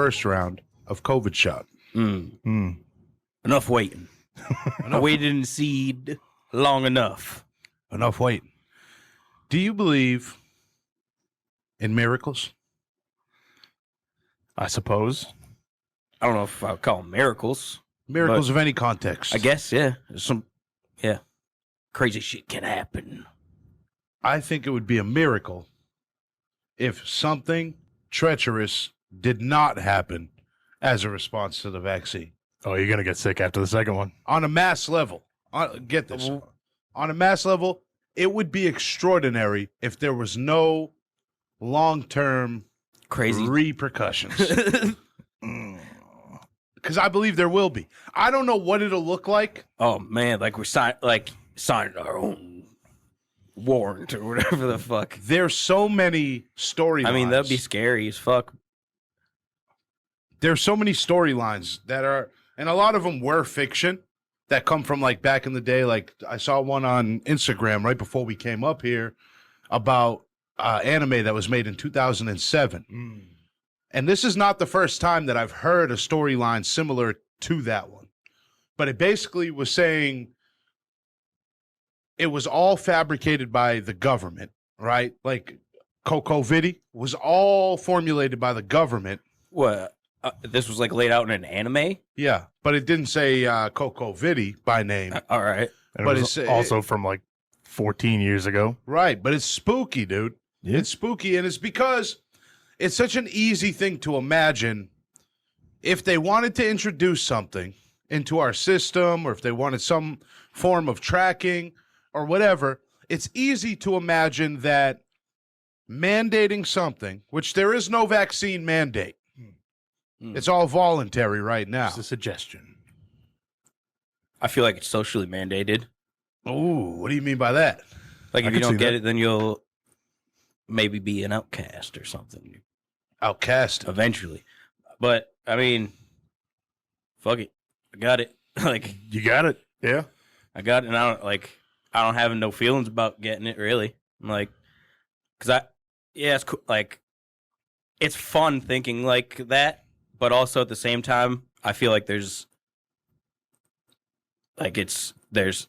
first round of COVID shot. Enough waiting. I waited in the seed long enough. Enough waiting. Do you believe in miracles? I suppose. I don't know if I would call them miracles. Miracles of any context. I guess, yeah. Crazy shit can happen. I think it would be a miracle if something treacherous did not happen as a response to the vaccine. Oh, you're going to get sick after the second one. On a mass level, get this. On a mass level, it would be extraordinary if there was no long-term Crazy repercussions. Because I believe there will be. I don't know what it'll look like. Oh man, like we're signing our own warrant or whatever the fuck. There's so many storylines. I mean, that'd be scary as fuck. There's so many storylines that are, and a lot of them were fiction that come from like back in the day. Like I saw one on Instagram right before we came up here about anime that was made in 2007. And this is not the first time that I've heard a storyline similar to that one. But it basically was saying it was all fabricated by the government, right? Like Coco Vidi was all formulated by the government. What? This was like laid out in an anime? Yeah, but it didn't say Coco Vidi by name. All right. And but it's also from like 14 years ago. Right, but it's spooky, dude. Yeah. It's spooky, and it's because it's such an easy thing to imagine. If they wanted to introduce something into our system, or if they wanted some form of tracking or whatever, it's easy to imagine that mandating something, which there is no vaccine mandate. It's all voluntary right now. It's a suggestion. I feel like it's socially mandated. Ooh, what do you mean by that? Like if you don't get it, then you'll maybe be an outcast or something. Outcast eventually. But I mean, fuck it. I got it. Like you got it. Yeah. I got it, and I don't have no feelings about getting it really. I'm like, it's cool. Like it's fun thinking like that, but also at the same time, I feel like there's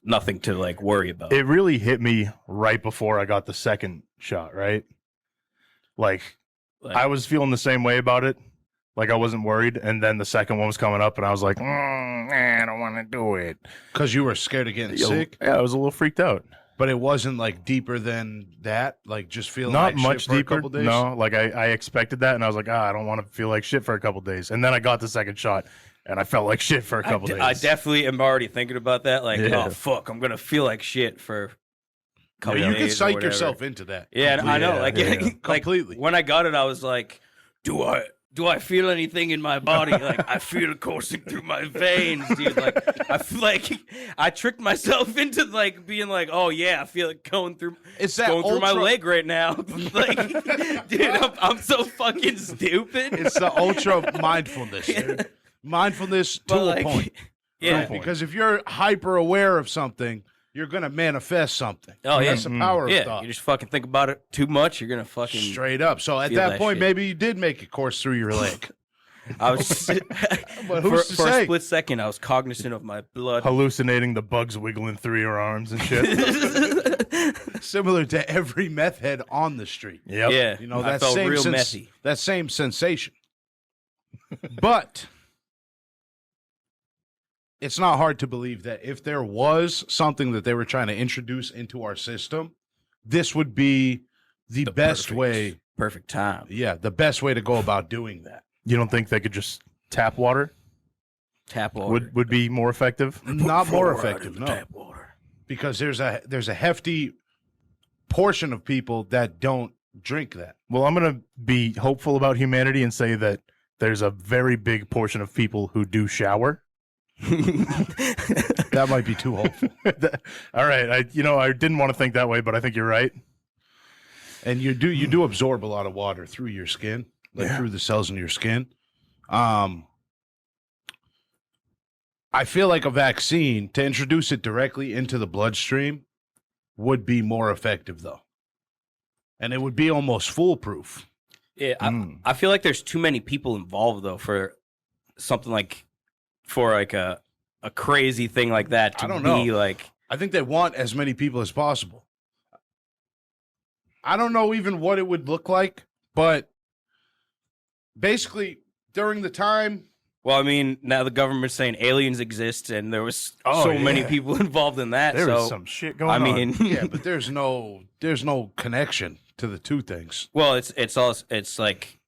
nothing to like worry about. It really hit me right before I got the second shot, right? Like I was feeling the same way about it. Like I wasn't worried, and then the second one was coming up, and I was like, I don't want to do it. Because you were scared of getting sick? Yeah, I was a little freaked out. But it wasn't like deeper than that? Like just feeling not like much shit for deeper. a couple days? No, like I expected that, and I was like, I don't want to feel like shit for a couple days. And then I got the second shot, and I felt like shit for a couple days. I definitely am already thinking about that. Like, oh, fuck, I'm going to feel like shit for a couple days. You can psych yourself into that. Yeah, I know. Like, completely. When I got it, I was like, do I feel anything in my body? Like, I feel it coursing through my veins, dude. Like, I feel like I tricked myself into like being like, oh yeah, I feel it going through. It's that through my leg right now. Like, dude, I'm so fucking stupid. It's the ultra mindfulness, dude. Mindfulness to a point. Yeah, because if you're hyper aware of something, you're gonna manifest something. Oh yeah, that's the power of thought. You just fucking think about it too much, you're gonna fucking straight up. So at that point, maybe you did make it course through your leg. I was, but who's to for say? a split second, I was cognizant of my blood, hallucinating the bugs wiggling through your arms and shit. Similar to every meth head on the street. Yep. Yeah, you know that felt real messy. That same sensation. But it's not hard to believe that if there was something that they were trying to introduce into our system, this would be the best way. Perfect time. Yeah, the best way to go about doing that. You don't think they could just tap water? Tap water would be more effective? Not more effective, no. Tap water. Because there's a hefty portion of people that don't drink that. Well, I'm going to be hopeful about humanity and say that there's a very big portion of people who do shower. That might be too hopeful. All right, I didn't want to think that way, but I think you're right. And you do absorb a lot of water through your skin, through the cells in your skin. I feel like a vaccine, to introduce it directly into the bloodstream, would be more effective though, and it would be almost foolproof. Yeah, I feel like there's too many people involved though for something like a crazy thing like that to I don't be know. like. I think they want as many people as possible. I don't know even what it would look like, but basically during the time. Well, I mean, now the government's saying aliens exist, and there was many people involved in that. There so was some shit going on. I mean, Yeah, but there's no connection to the two things. well, it's like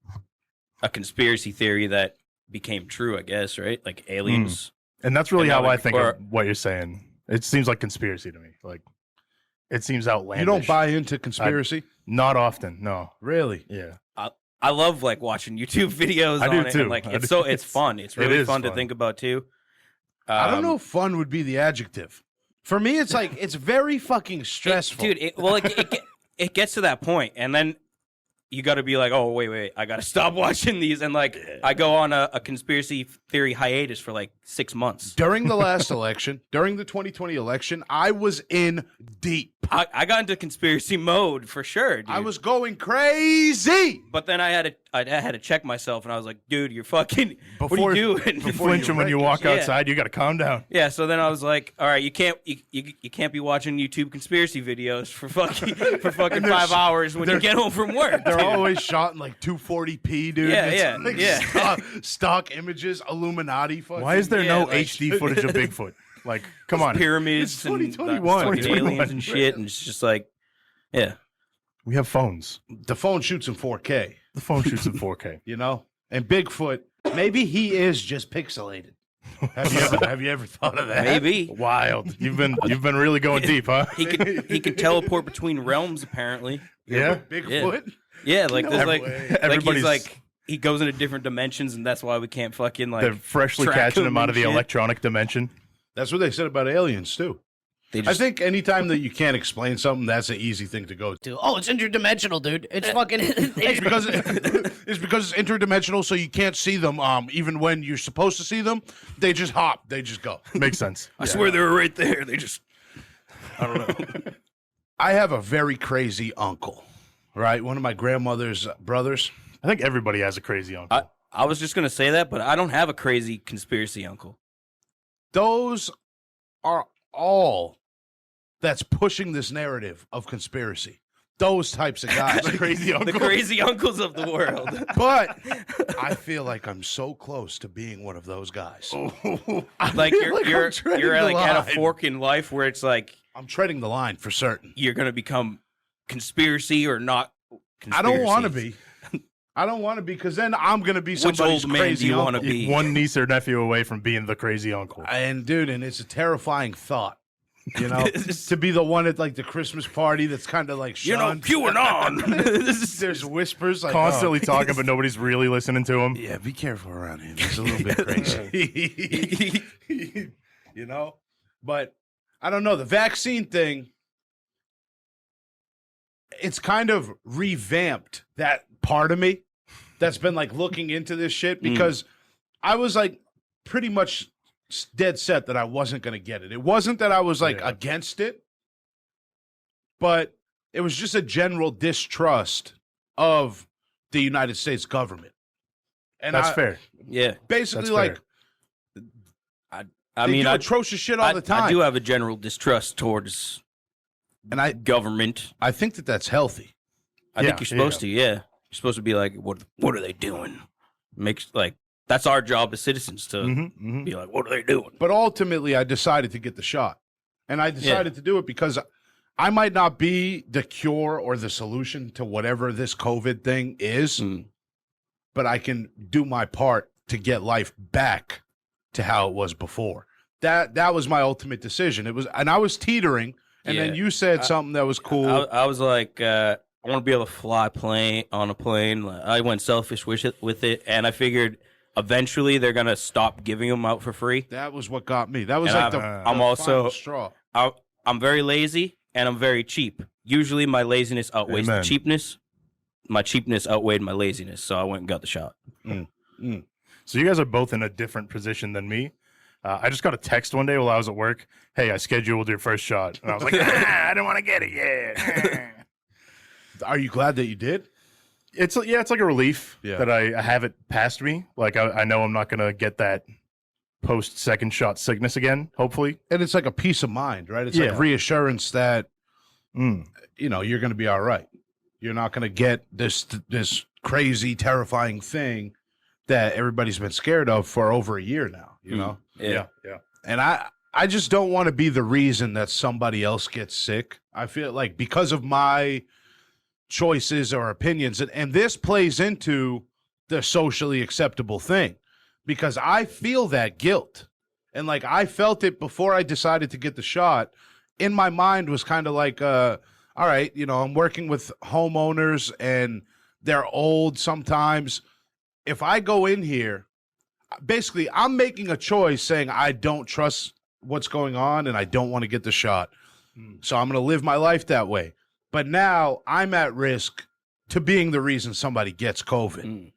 a conspiracy theory that became true, I guess, right? Like aliens. And that's really And how now I they- think or- of what you're saying. It seems like conspiracy to me. Like, it seems outlandish. You don't buy into conspiracy? Not often, no. Really? Yeah. I love like watching YouTube videos I on do it. too. And, like I it's do. it's fun. It's really is fun to fun. think about too. I don't know if fun would be the adjective. For me, it's like it's very fucking stressful. dude. It gets to that point, and then you got to be like, oh wait, I got to stop watching these, and like I go on a conspiracy theory hiatus for like 6 months. During the last election, during the 2020 election, I was in deep. I got into conspiracy mode for sure, dude. I was going crazy. But then I had to check myself, and I was like, dude, you're fucking. What are Before- you doing? You flinching when you walk Yeah. outside, you got to calm down. Yeah, so then I was like, all right, you can't be watching YouTube conspiracy videos for fucking they're 5 hours when you get home from work. They're dude. always shot in like 240p, dude. Yeah, It's yeah, like yeah. stock images, Illuminati. Fucking. Why is there Yeah, no like- HD footage of Bigfoot? Like, come on. Pyramids It's and 2021. fucking 2021. aliens and shit, and it's just like, yeah. We have phones. The phone shoots in 4K, The phone shoots in 4K. you know? And Bigfoot, maybe he is just pixelated. Have you ever thought of that? Maybe Wild. You've been really going deep, huh? he could teleport between realms. Apparently, Yeah. Bigfoot? yeah. Like No there's like way. like Everybody's- he's like he goes into different dimensions, and that's why we can't fucking like. They're freshly track catching him him out of the and shit. electronic dimension. That's what they said about aliens, too. They I just, think anytime that you can't explain something, that's an easy thing to go to. Oh, it's interdimensional, dude. It's fucking. It's because it's interdimensional, so you can't see them. Even when you're supposed to see them, they just hop. They just go. Makes sense. I swear they were right there. They just. I don't know. I have a very crazy uncle, right? One of my grandmother's brothers. I think everybody has a crazy uncle. I was just gonna say that, but I don't have a crazy conspiracy uncle. Those are all that's pushing this narrative of conspiracy. Those types of guys. crazy uncle. The crazy uncles of the world. But I feel like I'm so close to being one of those guys. Like feel like I'm you're treading the like at a line. fork in life where it's like I'm treading the line for certain. you're gonna become conspiracy or not. I don't want to conspiracies. be. I don't want to be because then I'm going to be Which somebody's old man crazy do you want uncle. to be? One niece or nephew away from being the crazy uncle. And dude, and it's a terrifying thought, you know, to be the one at like the Christmas party that's kind of like You know, shunned. QAnon. There's whispers like Constantly talking, but nobody's really listening to him. oh, yeah, be careful around here. It's a little bit crazy, you know. But I don't know the vaccine thing. It's kind of revamped that part of me that's been like looking into this shit because I was like pretty much dead set that I wasn't going to get it. It wasn't that I was like Yeah. against it, but it was just a general distrust of the United States government. And That's I, fair. Yeah, basically, That's like, fair. I they mean, do I atrocious shit all the time. I do have a general distrust towards and government. I think that that's healthy. I Yeah, think you're supposed to. Yeah, you're supposed to be like, what are they doing? Makes like that's our job as citizens to be like, what are they doing? But ultimately, I decided to get the shot. And I decided to do it because I might not be the cure or the solution to whatever this COVID thing is, but I can do my part to get life back to how it was before. That was my ultimate decision. It was, and I was teetering, and then Yeah. you said something that was cool. I was like, I want to be able to fly on a plane. Like, I went selfish with it, and I figured eventually they're gonna stop giving them out for free. That was what got me. That was And like I'm also- final straw. I'm very lazy and I'm very cheap. Usually my laziness outweighs Amen. the cheapness. My cheapness outweighed my laziness, so I went and got the shot. So you guys are both in a different position than me. I just got a text one day while I was at work. Hey, I scheduled your first shot. And I was like, I don't want to get it yet. Are you glad that you did? It's like a relief Yeah. that I have it past me. Like I know I'm not gonna get that post second shot sickness again. Hopefully, And it's like a peace of mind, right? It's Yeah. like reassurance that Mm. you're going to be all right. You're not going to get this crazy, terrifying thing that everybody's been scared of for over a year now. You know, Yeah. and I just don't want to be the reason that somebody else gets sick. I feel like because of my choices or opinions, and this plays into the socially acceptable thing, because I feel that guilt, and like I felt it before I decided to get the shot. In my mind was kind of like, all right, I'm working with homeowners and they're old sometimes. If I go in here, basically I'm making a choice saying I don't trust what's going on and I don't want to get the shot. So I'm going to live my life that way. But now I'm at risk to being the reason somebody gets COVID.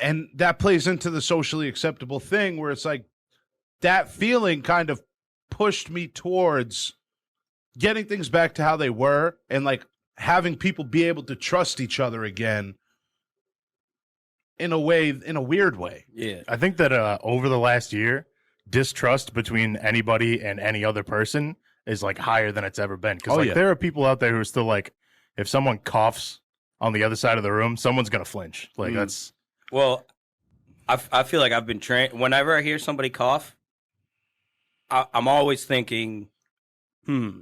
And that plays into the socially acceptable thing where it's like that feeling kind of pushed me towards getting things back to how they were and like having people be able to trust each other again in a weird way. Yeah. I think that over the last year, distrust between anybody and any other person is like higher than it's ever been. Because there are people out there who are still like, if someone coughs on the other side of the room, someone's gonna flinch. Like that's. Well, I feel like I've been trained. Whenever I hear somebody cough, I'm always thinking, They're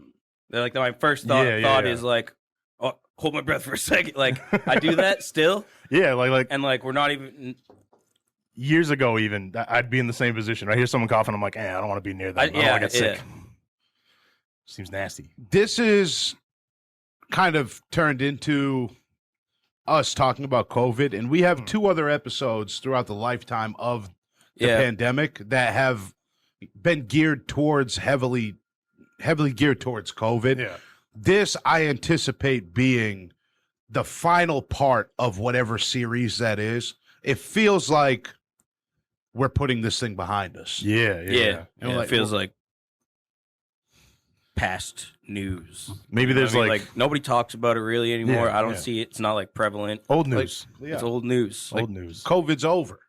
like my first thought is like, oh, hold my breath for a second. Like I do that still. Yeah, like And like we're not even. years ago, even I'd be in the same position. I hear someone coughing, I'm like, I don't want to be near them. I don't want to get sick. Seems nasty. This is kind of turned into us talking about COVID, and we have two other episodes throughout the lifetime of the pandemic that have been geared towards heavily geared towards COVID. Yeah. This I anticipate being the final part of whatever series that is. It feels like we're putting this thing behind us. Yeah. And like, it feels like past news. Maybe there's like nobody talks about it really anymore. Yeah, I don't see it. It's not like prevalent. old news. It's old news. Old news. COVID's over.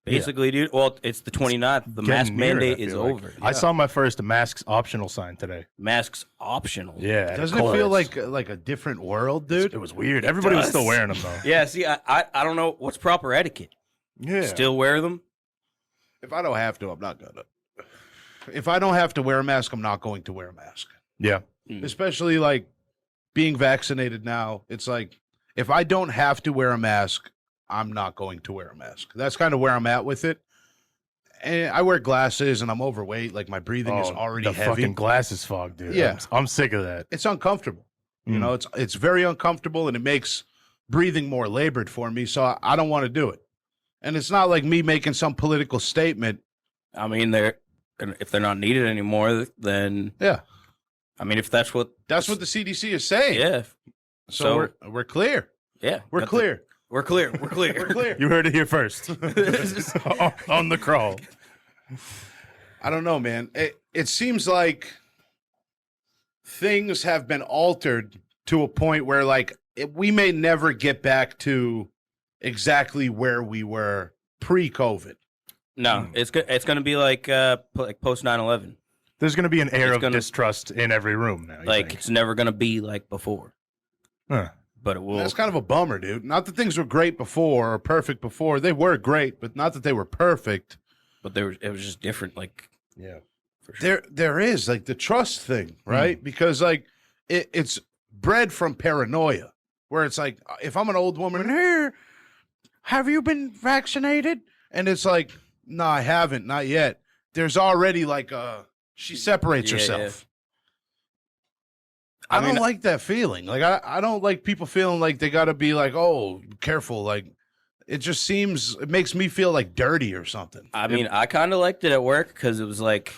Basically, dude. Well, it's the 29th. The mask mandate is over. I saw my first masks optional sign today. Masks optional. Yeah. Doesn't it feel like a different world, dude? It was weird. Everybody was still wearing them though. Yeah. See, I don't know what's proper etiquette. Yeah. Still wear them. If I don't have to, I'm not gonna. If I don't have to wear a mask, I'm not going to wear a mask. Yeah. Especially like being vaccinated now. It's like if I don't have to wear a mask, I'm not going to wear a mask. That's kind of where I'm at with it. And I wear glasses and I'm overweight. Like my breathing is already the heavy. fucking glasses fog, dude. Yeah. I'm sick of that. It's uncomfortable. You know, it's very uncomfortable and it makes breathing more labored for me. So I don't want to do it. And it's not like me making some political statement. I mean, if they're not needed anymore, then Yeah. I mean, if that's what the CDC is saying. yeah. So we're clear. Yeah. We're clear. We're clear. We're clear. We're clear. You heard it here first. On the crawl. I don't know, man. It seems like things have been altered to a point where, like, we may never get back to exactly where we were pre-COVID. No, it's going to be like post 9/11. There's going to be an air of distrust in every room now. Like it's never going to be like before. Huh. But it will. That's kind of a bummer, dude. Not that things were great before or perfect before. They were great, but not that they were perfect. But it was just different. Like Yeah. for sure. There is like the trust thing, right? Because like it's bred from paranoia, where it's like if I'm an old woman here, have you been vaccinated? And it's like, no, I haven't, not yet. There's already like she separates herself. I don't like that feeling. Like I don't like people feeling like they got to be like, oh, careful. Like it just it makes me feel like dirty or something. I mean, I kind of liked it at work because it was like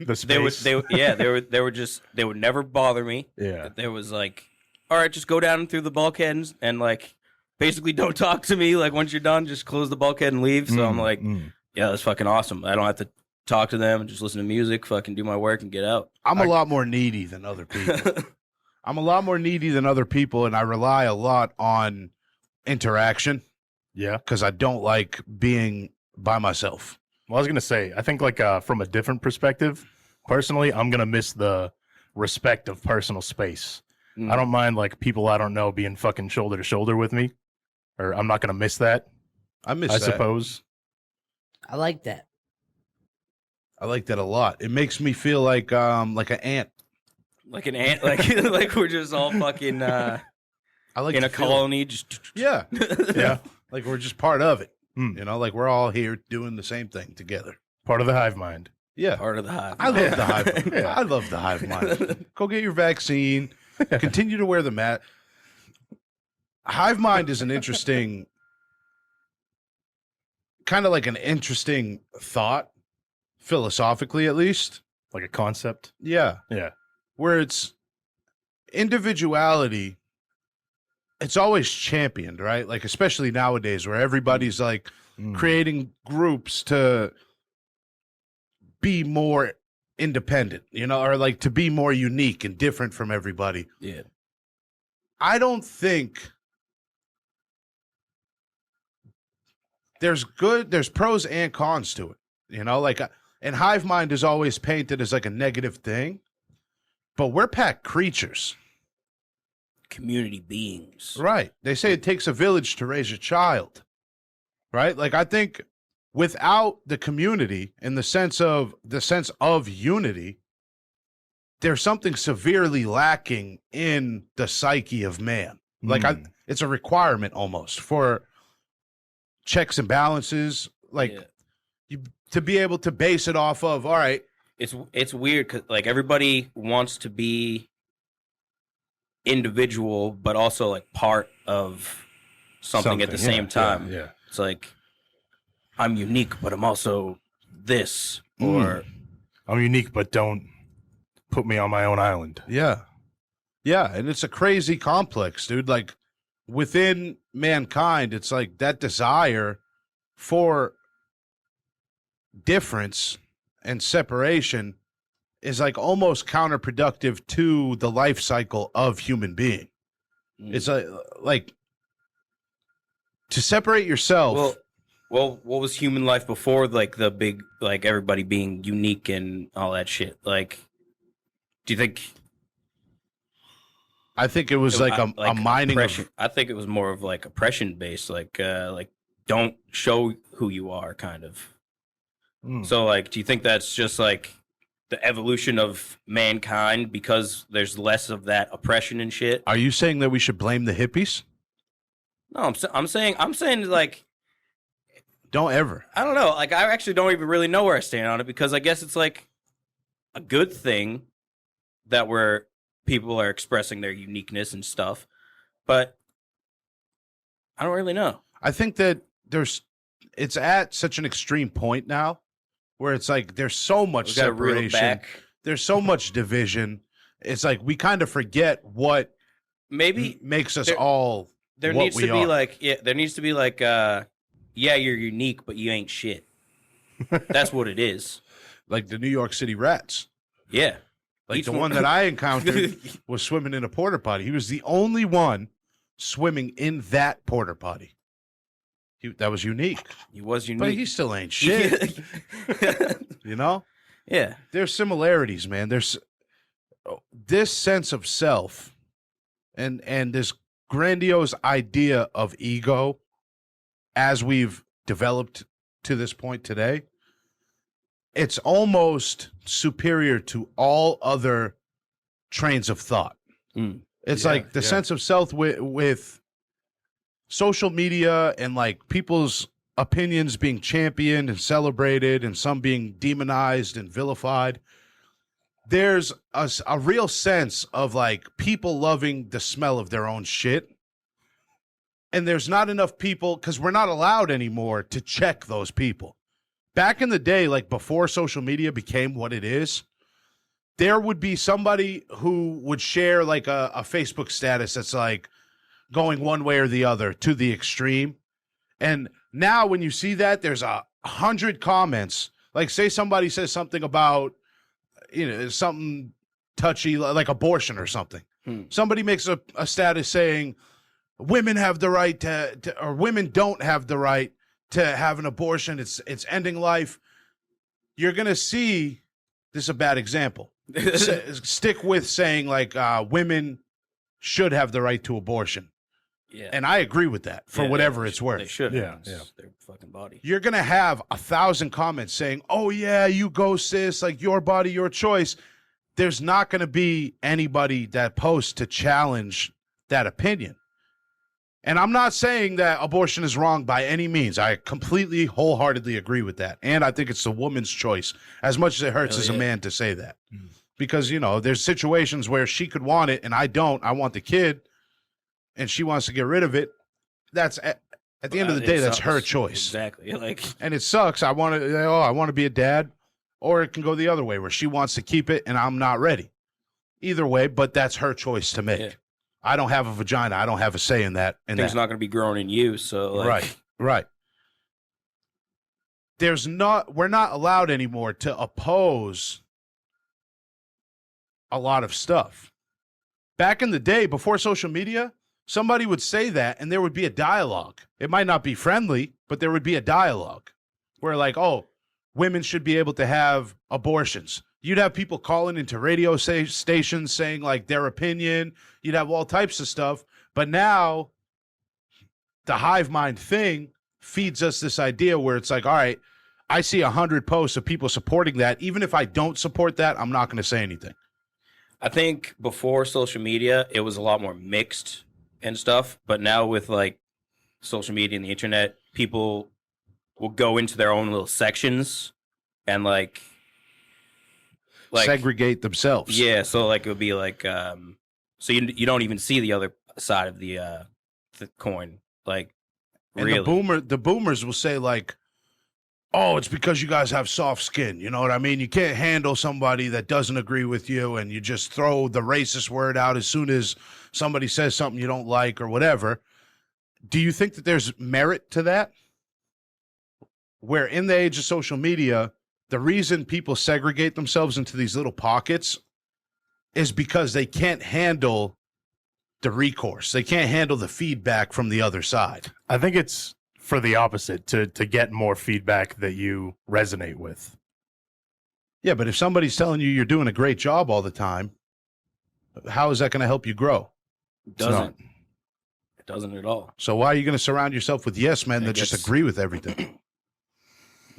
The space. they would never bother me. Yeah. There was like, all right, just go down through the bulkheads and like basically don't talk to me. Like once you're done, just close the bulkhead and leave. So I'm like, yeah, that's fucking awesome. I don't have to talk to them and just listen to music, fucking do my work and get out. I'm a lot more needy than other people. I'm a lot more needy than other people, and I rely a lot on interaction Yeah. because I don't like being by myself. Well, I was gonna say, I think like from a different perspective, personally, I'm gonna miss the respect of personal space. I don't mind like people I don't know being fucking shoulder to shoulder with me, or I'm not gonna miss that. I miss I that. suppose. I like that. I like that a lot. It makes me feel like an ant. Like an ant, like we're just all fucking I like in to a feel- colony. Just Yeah, Yeah. like we're just part of it. Hmm. You know, like we're all here doing the same thing together. Part of the hive mind. Yeah, part of the hive. I love the hive mind. Yeah. I love the hive mind. Go get your vaccine. Continue to wear the mask. Hive mind is an interesting, kind of like an interesting thought, philosophically at least. Like a concept. Yeah. Yeah. Where it's individuality, it's always championed, right? Like, especially nowadays where everybody's like Mm. creating groups to be more independent, you know, or like to be more unique and different from everybody. Yeah. I don't think there's pros and cons to it, you know, like, and hive mind is always painted as like a negative thing, but we're pack creatures. Community beings. Right. They say it takes a village to raise a child. Right? Like I think without the community in the sense of unity, there's something severely lacking in the psyche of man. Like Mm. it's a requirement almost for checks and balances, like Yeah. you to be able to base it off of, all right, It's weird because like everybody wants to be individual, but also like part of something at the same time. Yeah. It's like I'm unique, but I'm also this, or I'm unique, but don't put me on my own island. yeah. Yeah, and it's a crazy complex, dude. Like within mankind, it's like that desire for difference and separation is like almost counterproductive to the life cycle of human being. It's like to separate yourself. Well, what was human life before like the big like everybody being unique and all that shit? Like, do you think I think it was like a mining oppression? of, I think it was more of like oppression based, like don't show who you are, kind of. Mm. So, like, do you think that's just like the evolution of mankind because there's less of that oppression and shit? Are you saying that we should blame the hippies? No, I'm saying like Don't ever. I don't know. Like, I actually don't even really know where I stand on it because I guess it's like a good thing that people are expressing their uniqueness and stuff, but I don't really know. I think that it's at such an extreme point now where it's like there's so much We gotta reel it separation. back. There's so much division. It's like we kind of forget what Maybe makes us there- all there what needs to we be are. there needs to be like yeah, you're unique, but you ain't shit. That's what it is. like the New York City Rats. Yeah. Like Each the one- one that I encountered was swimming in a porta potty. He was the only one swimming in that porta potty. That was unique. He was But unique. he still ain't shit. You know? Yeah. There's similarities, man. There's this sense of self and this grandiose idea of ego as we've developed to this point today. It's almost superior to all other trains of thought. Mm. It's Yeah, like the yeah. sense of self with social media and like people's opinions being championed and celebrated and some being demonized and vilified. There's a real sense of like people loving the smell of their own shit. And there's not enough people because we're not allowed anymore to check those people. Back in the day, like before social media became what it is, there would be somebody who would share like a Facebook status that's like going one way or the other to the extreme. And now when you see that, there's 100 comments. Like say somebody says something about, something touchy, like abortion or something. Hmm. Somebody makes a status saying, women have the right or women don't have the right to have an abortion. It's ending life. You're going to see, this is a bad example. Stick with saying like women should have the right to abortion. Yeah. And I agree with that for whatever it's worth. They should. Yeah, It's yeah. their fucking body. You're going to have 1,000 comments saying, oh, yeah, you go, sis, like your body, your choice. There's not going to be anybody that posts to challenge that opinion. And I'm not saying that abortion is wrong by any means. I completely, wholeheartedly agree with that. And I think it's the woman's choice, as much as it hurts as a man to say that. Because, you know, there's situations where she could want it and I don't. I want the kid and she wants to get rid of it. That's at the end of the day, that's her choice. Exactly. Like, and it sucks. I want to be a dad, or it can go the other way where she wants to keep it and I'm not ready. Either way, but that's her choice to make. Yeah. I don't have a vagina. I don't have a say in that. things not going to be growing in you. So, like, right. We're not allowed anymore to oppose a lot of stuff. Back in the day, before social media, somebody would say that and there would be a dialogue. It might not be friendly, but there would be a dialogue where like, oh, women should be able to have abortions. You'd have people calling into radio stations saying like their opinion. You'd have all types of stuff. But now the hive mind thing feeds us this idea where it's like, all right, I see 100 posts of people supporting that. Even if I don't support that, I'm not going to say anything. I think before social media, it was a lot more mixed and stuff. But now with like social media and the internet, people will go into their own little sections and like segregate themselves. Yeah, so like it would be like so you don't even see the other side of the coin. Like, and really. the boomers will say like, oh, it's because you guys have soft skin. You know what I mean? You can't handle somebody that doesn't agree with you and you just throw the racist word out as soon as somebody says something you don't like or whatever. Do you think that there's merit to that? Where in the age of social media, the reason people segregate themselves into these little pockets is because they can't handle the recourse. They can't handle the feedback from the other side. I think it's for the opposite, to get more feedback that you resonate with. Yeah, but if somebody's telling you you're doing a great job all the time, how is that going to help you grow? It doesn't. It doesn't at all. So why are you going to surround yourself with yes men that just agree with everything?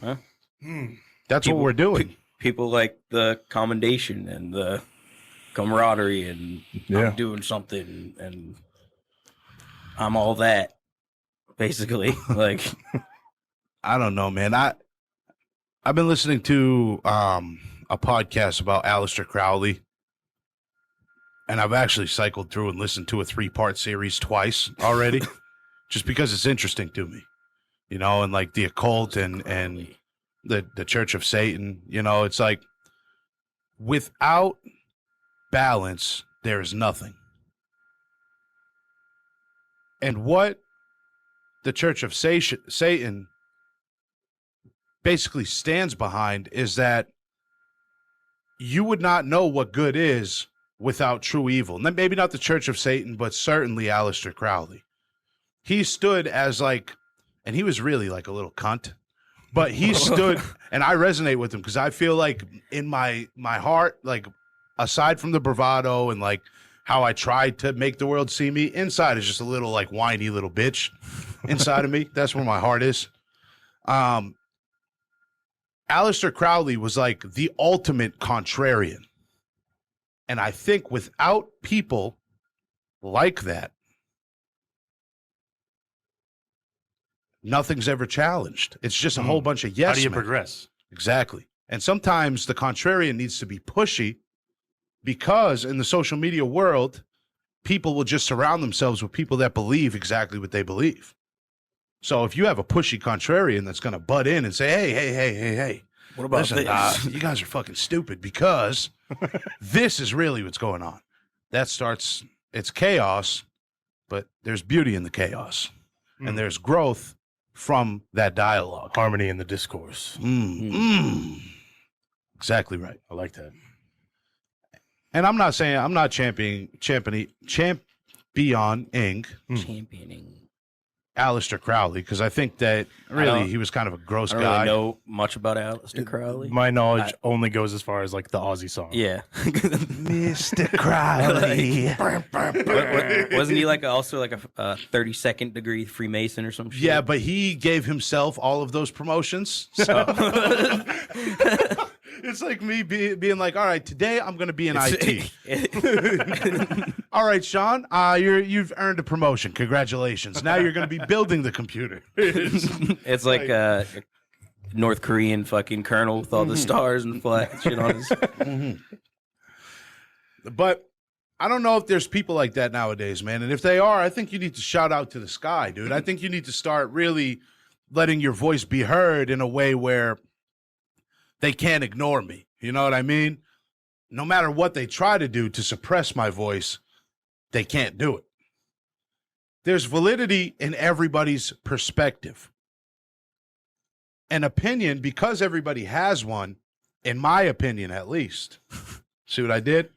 Huh? That's what we're doing. People like the commendation and the camaraderie and I'm doing something and I'm all that, basically. Like, I don't know, man. I've been listening to a podcast about Aleister Crowley, and I've actually cycled through and listened to a 3-part series twice already, just because it's interesting to me, you know, and like the occult and the Church of Satan, you know, it's like without balance, there is nothing. And what the Church of Satan basically stands behind is that you would not know what good is without true evil. Maybe not the Church of Satan, but certainly Aleister Crowley. He stood as like, and he was really like a little cunt, but he stood, and I resonate with him because I feel like in my heart, like aside from the bravado and like how I tried to make the world see me, inside is just a little like whiny little bitch inside of me. That's where my heart is. Aleister Crowley was like the ultimate contrarian. And I think without people like that, nothing's ever challenged. It's just a whole bunch of yes. How do you men. progress? Exactly. And sometimes the contrarian needs to be pushy because in the social media world, people will just surround themselves with people that believe exactly what they believe. So if you have a pushy contrarian that's going to butt in and say, hey, what about this? You guys are fucking stupid because this is really what's going on. It's chaos, but there's beauty in the chaos. And there's growth from that dialogue. Harmony in the discourse. Exactly right. I like that. And I'm not championing be on Ing, Championing. Aleister Crowley, because I think that really he was kind of a gross I don't guy. really know much about Aleister Crowley. My knowledge only goes as far as like the Aussie song. Yeah. Mr. Crowley. Wasn't he like also like a 32nd degree Freemason or some shit? Yeah, but he gave himself all of those promotions. So it's like me being like, all right, today I'm going to be in IT. All right, Shaun, you've earned a promotion. Congratulations. Now you're going to be building the computer. It's like a North Korean fucking colonel with all the stars and flag shit on his. But I don't know if there's people like that nowadays, man. And if they are, I think you need to shout out to the sky, dude. I think you need to start really letting your voice be heard in a way where they can't ignore me. You know what I mean? No matter what they try to do to suppress my voice, they can't do it. There's validity in everybody's perspective. An opinion, because everybody has one, in my opinion at least. See what I did?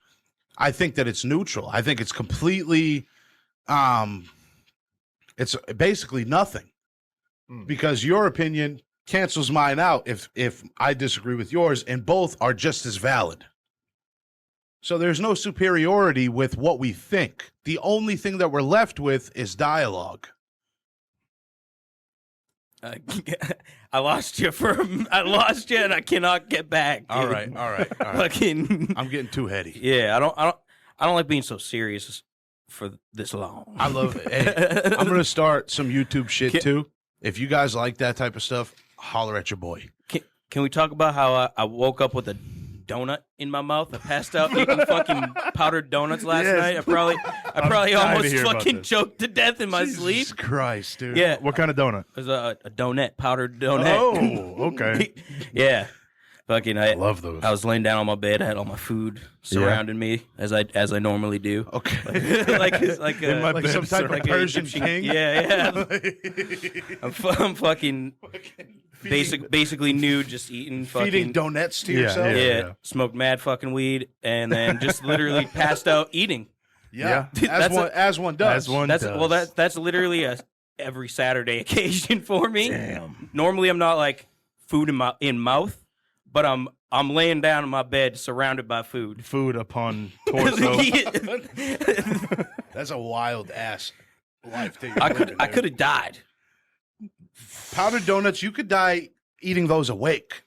I think that it's neutral. I think it's completely, it's basically nothing. Because your opinion cancels mine out if I disagree with yours, and both are just as valid. So there's no superiority with what we think. The only thing that we're left with is dialogue. I lost you and I cannot get back. Dude. All right. Fucking. I'm getting too heady. Yeah, I don't like being so serious for this long. I love it. Hey, I'm gonna start some YouTube shit too. If you guys like that type of stuff, holler at your boy. Can we talk about how I woke up with a donut in my mouth? I passed out eating fucking powdered donuts last night. I probably almost fucking choked to death in my sleep. Jesus Christ, dude. Yeah. What kind of donut? It was a donut, powdered donut. Oh, okay. Yeah. Fucking I love those. I was laying down on my bed. I had all my food surrounding me as I normally do. Okay. like some type of Persian king. Yeah. I'm fucking basically nude, just eating fucking Feeding donuts to yourself. Yeah. Smoked mad fucking weed, and then just literally passed out eating. Yeah. Dude, As one does. That's literally a every Saturday occasion for me. Damn. Normally I'm not like food in mouth, but I'm laying down in my bed surrounded by food. Food upon torso. That's a wild ass life. I could have died. Powdered donuts, you could die eating those awake.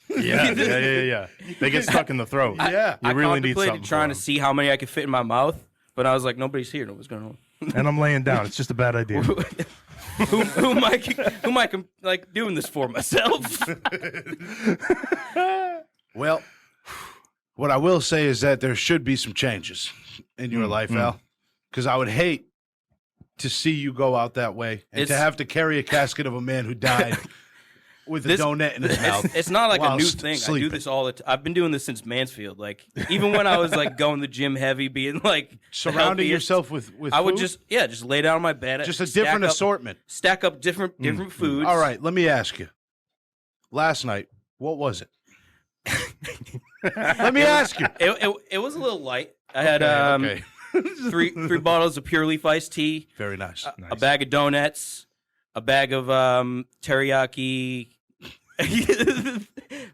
Yeah. They get stuck in the throat. Yeah. You I really need contemplated something trying to for see how many I could fit in my mouth, but I was like, nobody's here. Nobody's going on. them. And I'm laying down. It's just a bad idea. who am I like doing this for myself? Well, what I will say is that there should be some changes in your life, Al, because I would hate to see you go out that way and to have to carry a casket of a man who died with a donut in his mouth. It's not like a new whilst thing. sleeping. I do this all the time. I've been doing this since Mansfield. Like even when I was like going to the gym heavy, being like Surrounding yourself with I would food? just lay down on my bed. Just a different assortment. Stack up different foods. All right, let me ask you. Last night, what was it? Let me ask you. It was a little light. I had Okay. three bottles of Pure Leaf iced tea, Very nice. a bag of donuts, a bag of teriyaki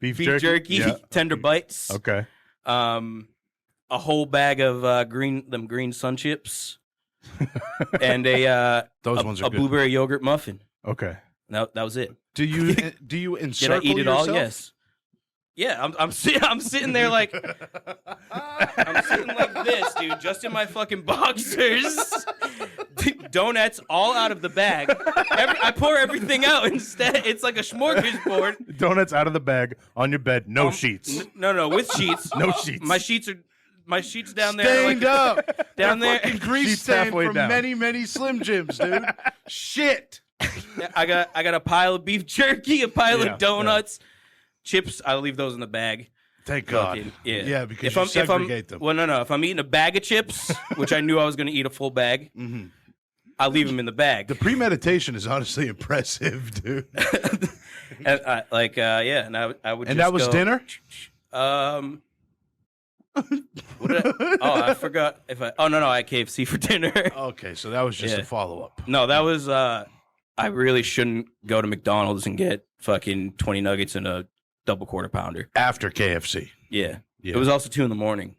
Beef jerky, Yeah. tender bites. Okay. A whole bag of green sun chips, and Those ones are a good. blueberry yogurt muffin. Okay. That was it. Do you Did encircle I eat it yourself? all? Yes. Yeah, I'm sitting there like I'm sitting like this, dude, just in my fucking boxers. Donuts all out of the bag. I pour everything out instead. It's like a smorgasbord. Donuts out of the bag on your bed. No sheets. No, with sheets. No sheets. My sheets down there. Stained like, up. down there. Fucking grease Sheets stain halfway from down. many Slim Jims, dude. Shit. I got a pile of beef jerky, a pile Yeah, of donuts, chips. I'll leave those in the bag. Thank God. Fucking- yeah. Yeah, because you segregate them. Well, no. If I'm eating a bag of chips, which I knew I was going to eat a full bag, I'll leave them in the bag. The premeditation is honestly impressive, dude. And I would. And just that was go, dinner? What did I forgot if I. Oh no, I had KFC for dinner. Okay, so that was just a follow up. No, that was. I really shouldn't go to McDonald's and get fucking 20 nuggets and a double quarter pounder. After KFC. Yeah. Yeah. It was also 2 a.m.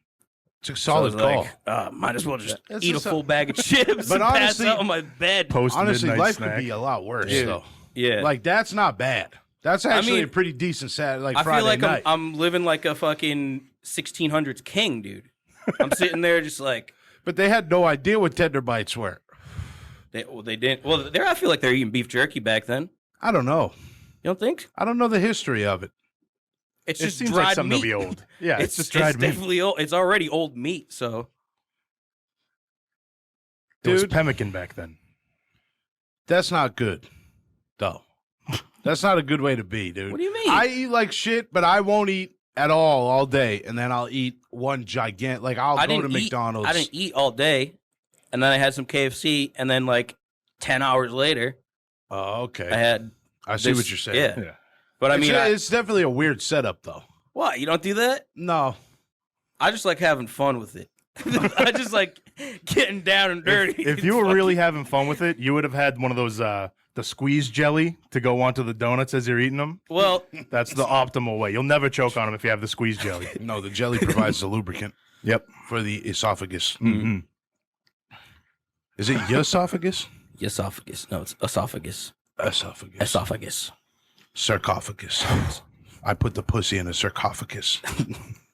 It's a solid call. Might as well just That's eat a just full bag of chips But and pass honestly- out on my bed. Post Honestly, midnight life snack. could be a lot worse, Dude. though. Yeah. Like, that's not bad. That's actually mean, a pretty decent Saturday, I Friday feel like night. I'm living like a fucking 1600s king, dude. I'm sitting there just like But they had no idea what tender bites were. they didn't. Well, I feel like they're eating beef jerky back then. I don't know. You don't think? I don't know the history of it. It's It just seems dried like something meat. to be old. Yeah, it's just dried it's meat. definitely old. It's already old meat. So It was Dude. pemmican back then. That's not good, though. That's not a good way to be, dude. what do you mean? I eat like shit, but I won't eat at all day, and then I'll eat one gigantic. Like, I'll go to McDonald's. I didn't eat all day, and then I had some KFC, and then like 10 hours later, Oh, okay. I had. I see this- what you're saying. Yeah, Yeah. but I It's- mean, it's definitely a weird setup, though. what? You don't do that? No. I just like having fun with it. I just like getting down and dirty. If you were really having fun with it, you would have had one of those the squeeze jelly to go onto the donuts as you're eating them. well, That's the optimal way. You'll never choke on them if you have the squeeze jelly. No, the jelly provides the lubricant Yep. for the esophagus. Mm-hmm. Is it your esophagus? esophagus. No, it's esophagus. Esophagus. Esophagus. Sarcophagus. I put the pussy in a sarcophagus.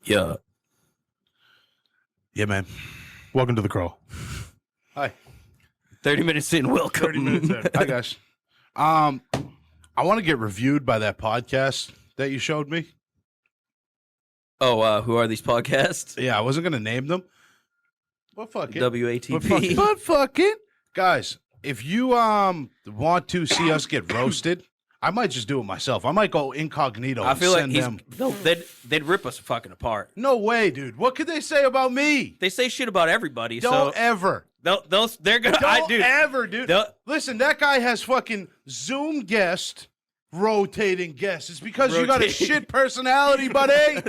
Yeah. Yeah, man. Welcome to the Crow. Hi. 30 minutes in, welcome. 30 minutes in. Hi, guys. I want to get reviewed by that podcast that you showed me. Oh, who are these podcasts? Yeah, I wasn't going to name them. But fuck it. WATP. But fuck it. Guys, if you want to see us get roasted, I might just do it myself. I might go incognito I and feel like send them. they'd rip us fucking apart. No way, dude. What could they say about me? They say shit about everybody, Don't so ever. they're gonna. Don't ever, dude. they'll- Listen, that guy has fucking Zoom guest, rotating guests. It's because you got a Rotating. shit personality, buddy.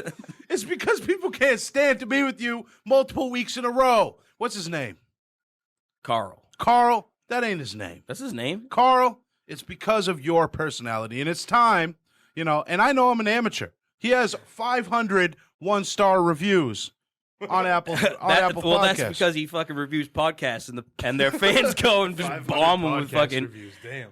It's because people can't stand to be with you multiple weeks in a row. What's his name? Carl. Carl. That ain't his name. That's his name. Carl, it's because of your personality. And it's time, and I know I'm an amateur. He has 500 one-star reviews on Apple Apple Well, Podcasts. that's because he fucking reviews podcasts and their fans go and just bomb him with fucking. reviews. Damn.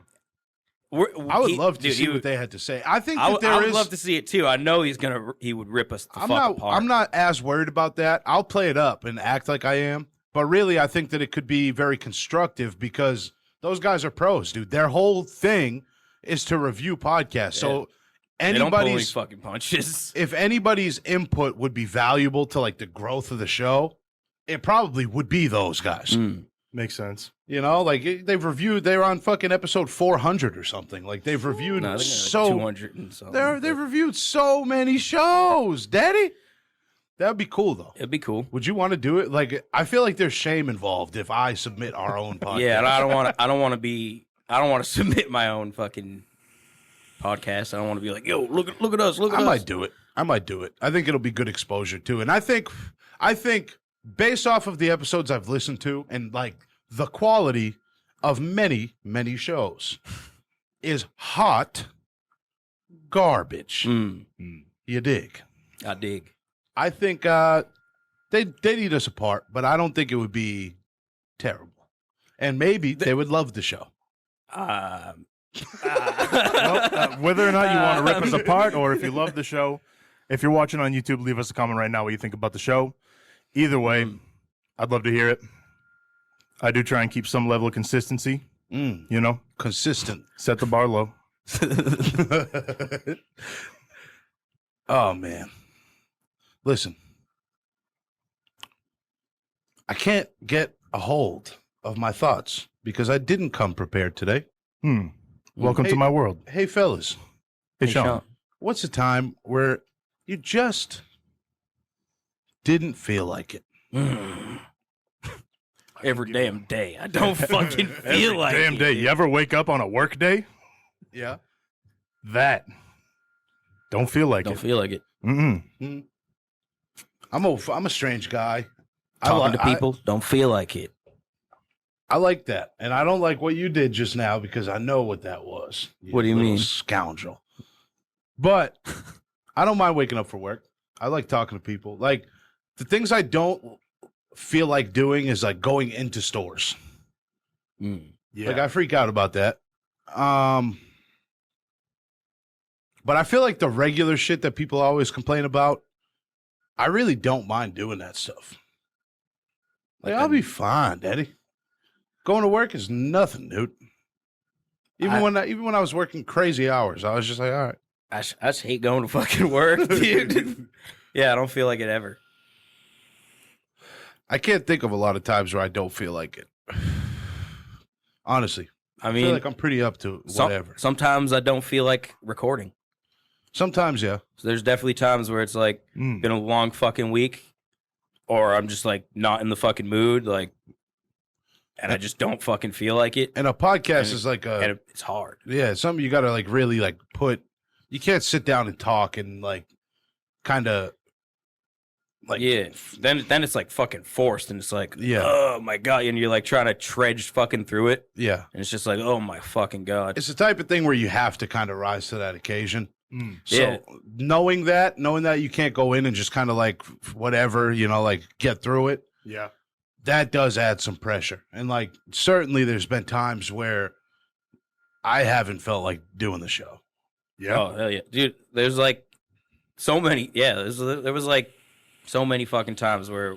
I would love to see what they had to say. I think that I would love to see it too. I know he would rip us the fuck apart. I'm not as worried about that. I'll play it up and act like I am. But really, I think that it could be very constructive because those guys are pros, dude. Their whole thing is to review podcasts. So They don't pull any anybody's fucking punches. if anybody's input would be valuable to like the growth of the show, it probably would be those guys. Makes sense. They've reviewed. They're on fucking episode 400 or something. Like they've reviewed No, so 200 and something. they've reviewed so many shows, Daddy. That would be cool, though. It'd be cool. Would you want to do it? Like, I feel like there's shame involved if I submit our own podcast. Yeah, and I don't want to submit my own fucking podcast. I don't want to be like, yo, look at us, look at I us. might do it. I think it'll be good exposure too. And I think based off of the episodes I've listened to and like the quality of many, many shows is hot garbage. You dig? I dig. I think they'd eat us apart, but I don't think it would be terrible. And maybe they would love the show. Well, whether or not you want to rip us apart or if you love the show, if you're watching on YouTube, leave us a comment right now what you think about the show. Either way, I'd love to hear it. I do try and keep some level of consistency, Consistent. set the bar low. Oh, man. Listen, I can't get a hold of my thoughts because I didn't come prepared today. Welcome Hey. to my world. Hey, fellas, Hey, Sean. what's a time where you just didn't feel like it? Every damn day. I don't fucking feel like Damn it. day. You ever wake up on a work day? Yeah. That. Don't feel like Don't it. feel like it. Mm-mm. I'm a strange guy. Talking to people, don't feel like it. I like that, and I don't like what you did just now because I know what that was. What do you little mean? Scoundrel. But I don't mind waking up for work. I like talking to people. Like the things I don't feel like doing is like going into stores. Yeah. Like I freak out about that. But I feel like the regular shit that people always complain about, I really don't mind doing that stuff. Like I'll be fine, Daddy. Going to work is nothing, dude. Even when I was working crazy hours, I was just like, all right. I just hate going to fucking work, dude. Yeah, I don't feel like it ever. I can't think of a lot of times where I don't feel like it. Honestly, I I mean, feel like I'm pretty up to whatever. Sometimes I don't feel like recording. Sometimes, yeah. So there's definitely times where it's like been a long fucking week, or I'm just like not in the fucking mood, like, and I just don't fucking feel like it. And a podcast is like And it's hard. yeah, it's something you got to like really like put. You can't sit down and talk and like kind of like Yeah. Then it's like fucking forced, and it's like, Yeah. oh my god, and you're like trying to trudge fucking through it, yeah. and it's just like, oh my fucking god. It's the type of thing where you have to kind of rise to that occasion. So Yeah. knowing that you can't go in and just kind of like whatever, like get through it. Yeah. That does add some pressure. And like certainly there's been times where I haven't felt like doing the show. Yeah. Oh hell yeah, dude. There's like so many. Yeah, there was like so many fucking times where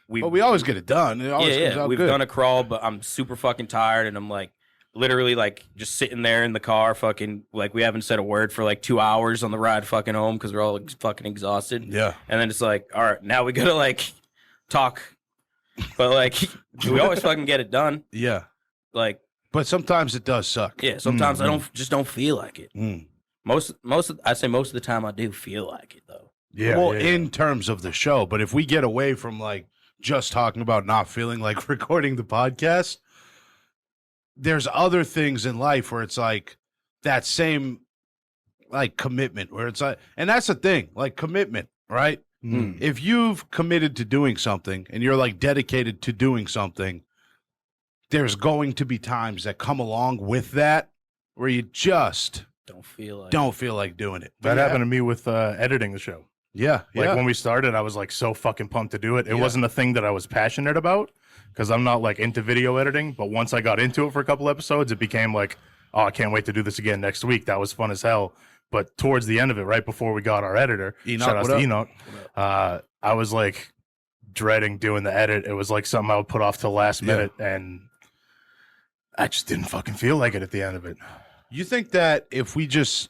But we always get it done. It always comes out we've good. done a crawl, but I'm super fucking tired, and I'm like literally like just sitting there in the car, fucking like we haven't said a word for like 2 hours on the ride fucking home because we're all fucking exhausted. Yeah. And then it's like, all right, now we gotta like talk, but like we always fucking get it done. Yeah. Like, But sometimes it does suck. yeah, sometimes I don't feel like it. Mm. I'd say most of the time I do feel like it though. Yeah. Well, yeah. in terms of the show, but if we get away from like just talking about not feeling like recording the podcast, there's other things in life where it's like that same like commitment where it's like, and that's the thing, like commitment, right? If you've committed to doing something and you're like dedicated to doing something, there's going to be times that come along with that where you just Don't feel like doing it. That happened to me with editing the show. Yeah. Like yeah. when we started, I was like so fucking pumped to do it. It Yeah. wasn't a thing that I was passionate about because I'm not like into video editing. But once I got into it for a couple episodes, it became like, oh, I can't wait to do this again next week. That was fun as hell. But towards the end of it, right before we got our editor, Enoch, shout out what to up? Enoch, I was like dreading doing the edit. It was like something I would put off till last minute, and I just didn't fucking feel like it at the end of it. You think that if we just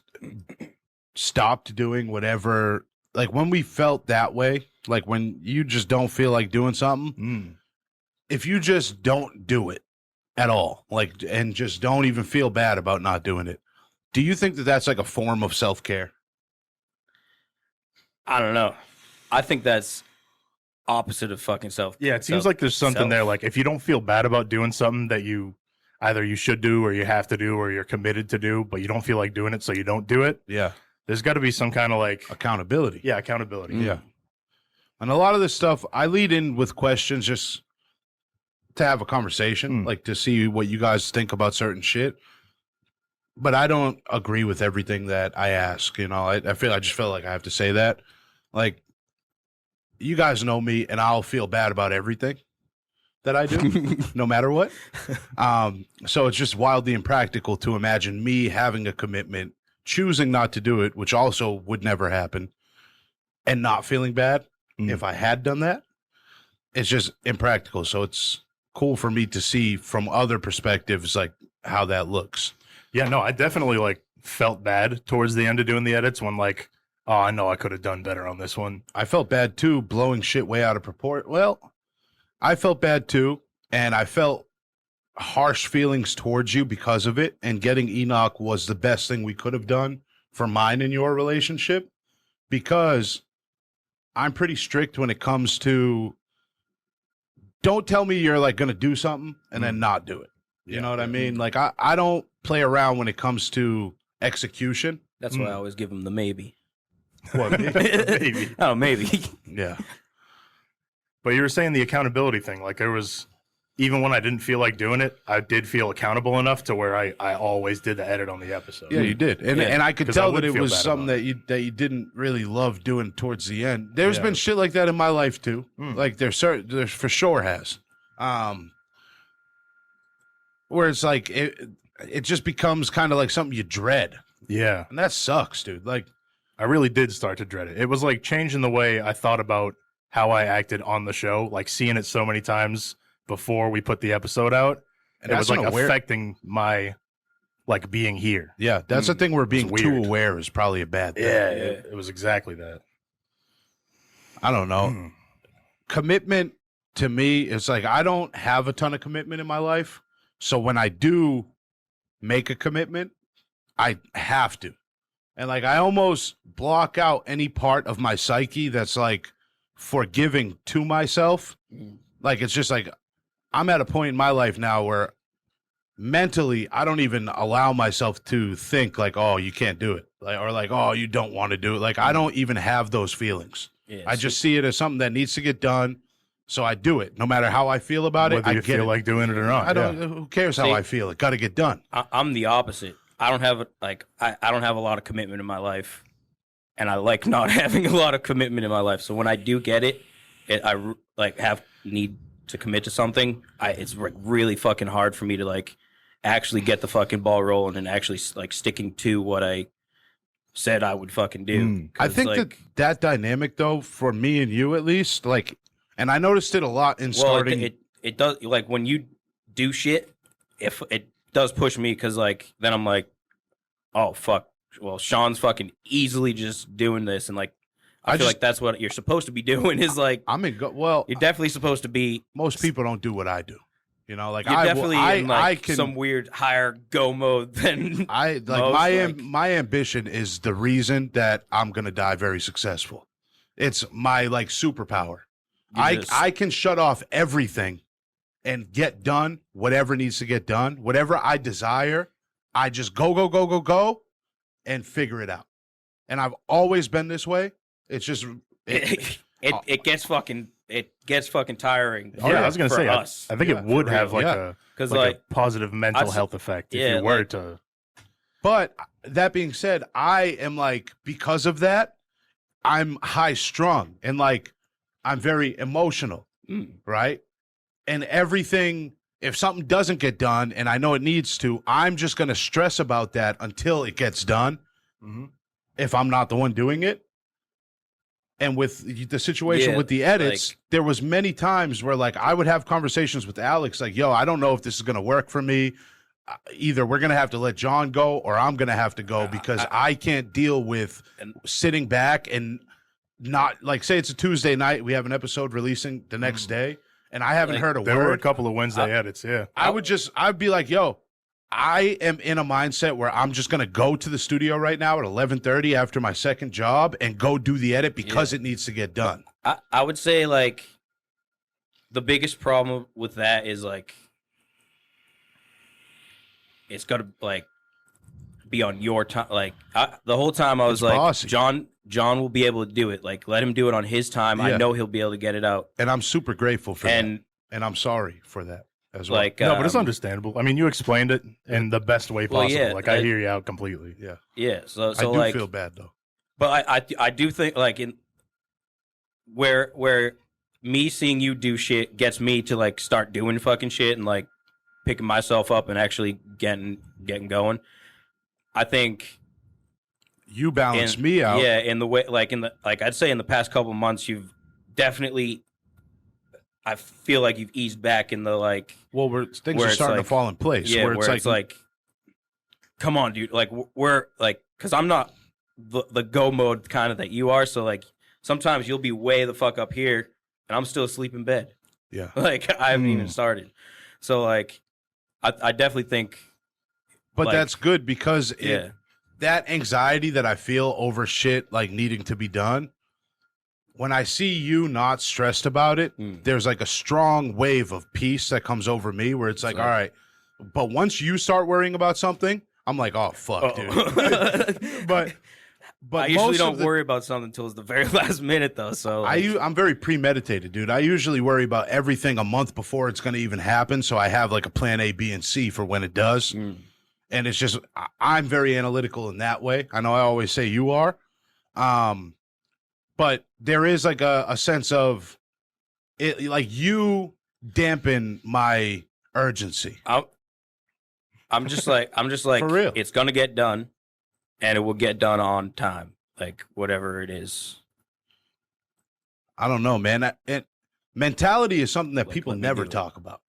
stopped doing whatever, like when we felt that way, like when you just don't feel like doing something, if you just don't do it at all, like, and just don't even feel bad about not doing it, do you think that that's like a form of self-care? I don't know. I think that's opposite of fucking self. Yeah, it seems like there's something there. Like if you don't feel bad about doing something that you either you should do or you have to do or you're committed to do, but you don't feel like doing it, so you don't do it. Yeah. There's got to be some kind of like Accountability. yeah, accountability. Yeah. And a lot of this stuff, I lead in with questions just to have a conversation, like to see what you guys think about certain shit. But I don't agree with everything that I ask. I just feel like I have to say that. Like, you guys know me, and I'll feel bad about everything that I do, no matter what. So it's just wildly impractical to imagine me having a commitment, choosing not to do it, which also would never happen, and not feeling bad if I had done that. It's just impractical. So it's cool for me to see from other perspectives, like how that looks. Yeah, no, I definitely like felt bad towards the end of doing the edits when like, oh, I know I could have done better on this one. I felt bad too, blowing shit way out of proportion. Well, I felt bad too, and I felt harsh feelings towards you because of it. And getting Enoch was the best thing we could have done for mine and your relationship, because I'm pretty strict when it comes to, don't tell me you're like going to do something and then not do it. You know what I mean? Like I don't play around when it comes to execution. That's why I always give him the maybe. What, me? Maybe. Oh, maybe. Yeah. But you were saying the accountability thing. Like there was, even when I didn't feel like doing it, I did feel accountable enough to where I always did the edit on the episode. Yeah, you did, and Yeah. I could 'Cause I tell would that it feel was bad something about that you didn't really love doing towards the end. There's Yeah. been shit like that in my life too. Mm. Like there's for sure has, where it's like it just becomes kind of like something you dread, Yeah. and that sucks, dude. Like I really did start to dread it. It was like changing the way I thought about how I acted on the show, like seeing it so many times before we put the episode out. and It that's was like an aware- affecting my like being here. Yeah, that's the thing where being It's too weird. aware is probably a bad thing. It was exactly that. I don't know. Mm. Commitment to me is like I don't have a ton of commitment in my life. So when I do make a commitment, I have to. And like I almost block out any part of my psyche that's like forgiving to myself. Like it's just like I'm at a point in my life now where mentally I don't even allow myself to think like, oh, you can't do it. Like or like, oh, you don't want to do it. Like I don't even have those feelings. Yeah, I just see it as something that needs to get done. So I do it. No matter how I feel about it, Whether I you get feel it. like doing it or not. I don't who cares how See- I feel? It got to get done. I'm the opposite. I don't have I don't have a lot of commitment in my life, and I like not having a lot of commitment in my life. So when I do get it, I like have need to commit to something. It's like really fucking hard for me to like actually get the fucking ball rolling and actually like sticking to what I said I would fucking do. I 'Cause, think like, that dynamic though, for me and you at least, like, and I noticed it a lot in starting. it does like when you do shit. If it does push me because like then I'm like, oh fuck. Well, Sean's fucking easily just doing this, and like I feel like that's what you're supposed to be doing. Is like I'm in well. you're definitely supposed to be. Most people don't do what I do. You know, like You're I definitely I, in like I can some weird higher go mode than I like most, my ambition is the reason that I'm gonna die very successful. It's my like superpower. I can shut off everything and get done whatever needs to get done, whatever I desire. I just go and figure it out. And I've always been this way. It's just it gets fucking tiring. Yeah, I was gonna for say. us I think Yeah, it would for have real, like yeah. because a positive mental health effect if yeah, you were like- to. But that being said, I am like, because of that, I'm high strung and like I'm very emotional, right? And everything, if something doesn't get done and I know it needs to, I'm just going to stress about that until it gets done. Mhm. If I'm not the one doing it. And with the situation Yeah, with the edits, like- there was many times where like I would have conversations with Alex like, yo, I don't know if this is going to work for me. Either we're going to have to let John go or I'm going to have to go because I can't deal with sitting back and not like say it's a Tuesday night. We have an episode releasing the next day and I haven't Like, heard a There were a word. couple of Wednesday edits. Yeah. I'd be like, yo, I am in a mindset where I'm just going to go to the studio right now at 11:30 after my second job and go do the edit because it needs to get done. I would say like the biggest problem with that is like it's got to like be on your time. Like the whole time I was It's like, bossy. John will be able to do it. Like let him do it on his time. Yeah. I know he'll be able to get it out. And I'm super grateful for And that. And I'm sorry for that as well. like No, but it's um, understandable. I mean, you explained it in the best way Well, possible. yeah, like I hear you out completely. Yeah. yeah. So I do like feel bad though. But I do think like in where me seeing you do shit gets me to like start doing fucking shit and like picking myself up and actually getting going. I think You balance in- me out. Yeah, in the way like I'd say in the past couple months you've definitely I feel like you've eased back in the like Well, things where are it's starting like- to fall in place. yeah, where it's like, come on, dude. Like we're like, because I'm not the go mode kind of that you are. So like sometimes you'll be way the fuck up here, and I'm still asleep in bed. yeah. Like I haven't even started. So like, I definitely think. But like, that's good because yeah, that anxiety that I feel over shit like needing to be done, when I see you not stressed about it, there's like a strong wave of peace that comes over me where it's like, So- all right. But once you start worrying about something, I'm like, oh fuck, dude. but I usually most don't of the, worry about something until it's the very last minute, though. So I'm very premeditated, dude. I usually worry about everything a month before it's going to even happen, so I have like a plan A, B, and C for when it does. And it's just I'm very analytical in that way. I know I always say you are, but there is like a sense of it, like you dampen my urgency. I'm just like For real. it's gonna get done, and it will get done on time, like whatever it is. I don't know, man. Mentality is something that Like, people let me never do it. talk about.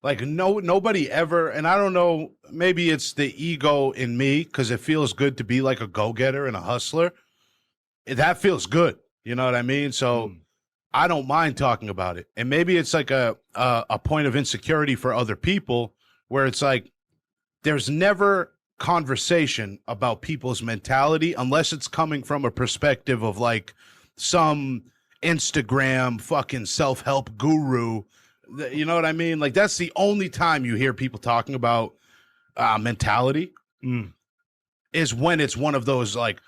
Like nobody ever, and I don't know. Maybe it's the ego in me because it feels good to be like a go-getter and a hustler. That feels good. You know what I mean? So I don't mind talking about it. And maybe it's like a point of insecurity for other people where it's like there's never conversation about people's mentality unless it's coming from a perspective of like some Instagram fucking self-help guru. You know what I mean? Like that's the only time you hear people talking about mentality is when it's one of those like,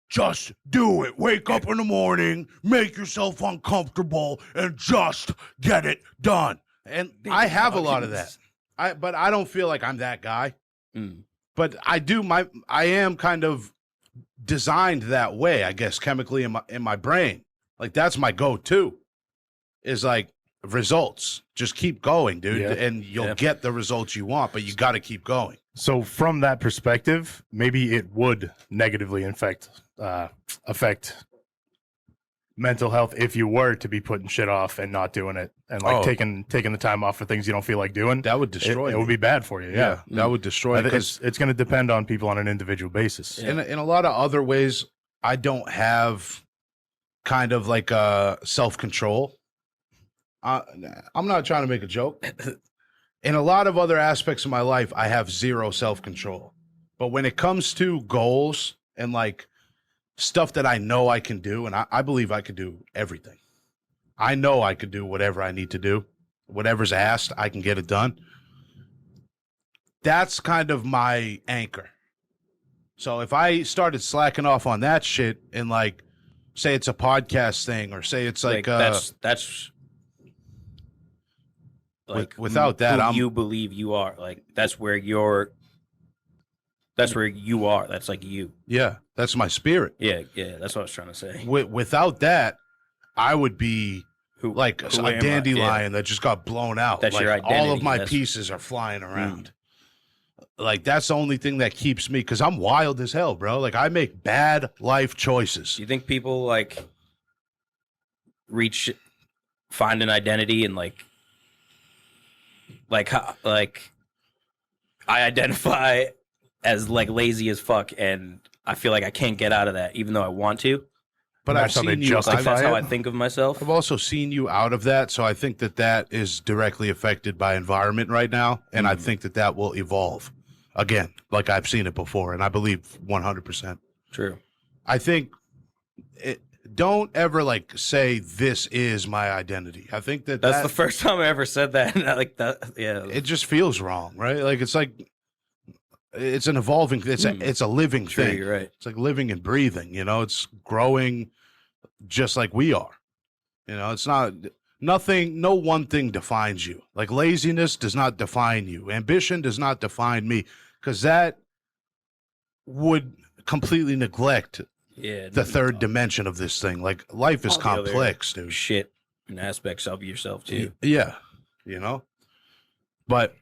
just do it. Wake up in the morning, make yourself uncomfortable, and just get it done. And I have a lot of that. But I don't feel like I'm that guy. But I am kind of designed that way, I guess, chemically in my brain. Like that's my go-to is like results. Just keep going, dude, and you'll get the results you want, but you got to keep going. So from that perspective, maybe it would negatively affect mental health if you were to be putting shit off and not doing it and like taking the time off for things you don't feel like doing. That would destroy it would be bad for you. Yeah. That would destroy because it's going to depend on people on an individual basis. In a lot of other ways, I don't have kind of like a self-control. I'm not trying to make a joke. In a lot of other aspects of my life, I have zero self-control. But when it comes to goals and like stuff that I know I can do, and I believe I could do everything. I know I could do whatever I need to do. Whatever's asked, I can get it done. That's kind of my anchor. So if I started slacking off on that shit and like, say it's a podcast thing or say it's like that's like without that, you believe you are like that's where you are. That's like you. Yeah, that's my spirit. Yeah, that's what I was trying to say. Without that, I would be like who a am I? dandelion that just got blown out. That's like your identity. all of my pieces are flying around. Like that's the only thing that keeps me, because I'm wild as hell, bro. Like I make bad life choices. Do you think people like find an identity and like I identify as like lazy as fuck, and I feel like I can't get out of that, even though I want to. But I've seen you. Like that's how I think of myself. I've also seen you out of that, so I think that is directly affected by environment right now, and I think that will evolve again, like I've seen it before, and I believe 100%. True. I think don't ever like say this is my identity. I think that's the first time I ever said that, and I like that. Yeah, it just feels wrong, right? Like it's an evolving. It's a living thing. You're right. It's like living and breathing. You know, it's growing, just like we are. You know, it's not nothing. No one thing defines you. Like laziness does not define you. Ambition does not define me, because that would completely neglect the third dimension of this thing. Like life is complex, dude. Shit and aspects of yourself too. Yeah, you know. But